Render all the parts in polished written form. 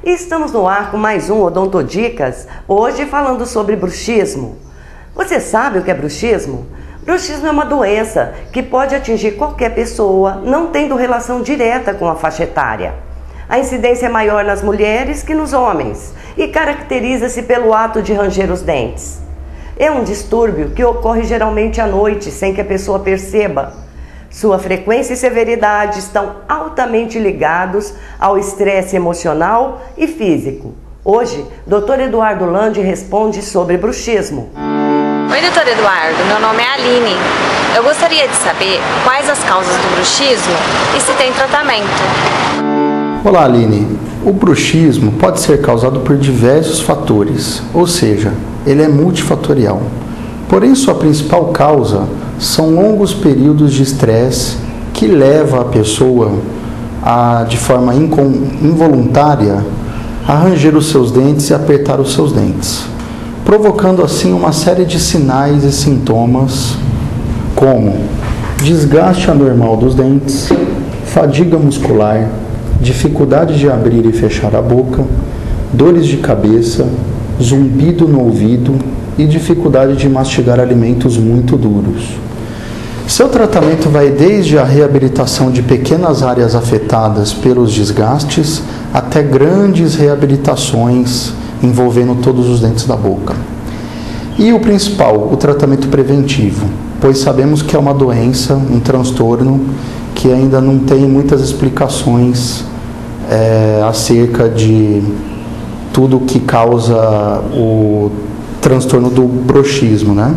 E estamos no ar com mais um Odontodicas, hoje falando sobre bruxismo. Você sabe o que é bruxismo? Bruxismo é uma doença que pode atingir qualquer pessoa, não tendo relação direta com a faixa etária. A incidência é maior nas mulheres que nos homens e caracteriza-se pelo ato de ranger os dentes. É um distúrbio que ocorre geralmente à noite, sem que a pessoa perceba. Sua frequência e severidade estão altamente ligados ao estresse emocional e físico. Hoje, Dr. Eduardo Landi responde sobre bruxismo. Oi, Dr. Eduardo, meu nome é Aline. Eu gostaria de saber quais as causas do bruxismo e se tem tratamento. Olá, Aline. O bruxismo pode ser causado por diversos fatores, ou seja, ele é multifatorial. Porém, sua principal causa são longos períodos de estresse que leva a pessoa de forma involuntária a ranger os seus dentes e apertar os seus dentes, provocando assim uma série de sinais e sintomas como desgaste anormal dos dentes, fadiga muscular, dificuldade de abrir e fechar a boca, dores de cabeça, zumbido no ouvido e dificuldade de mastigar alimentos muito duros. Seu tratamento vai desde a reabilitação de pequenas áreas afetadas pelos desgastes até grandes reabilitações envolvendo todos os dentes da boca. E o principal, o tratamento preventivo, pois sabemos que é uma doença, um transtorno que ainda não tem muitas explicações acerca de tudo que causa o transtorno do bruxismo, né?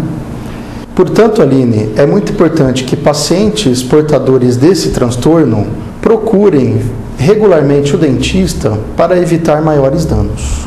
Portanto, Aline, é muito importante que pacientes portadores desse transtorno procurem regularmente o dentista para evitar maiores danos.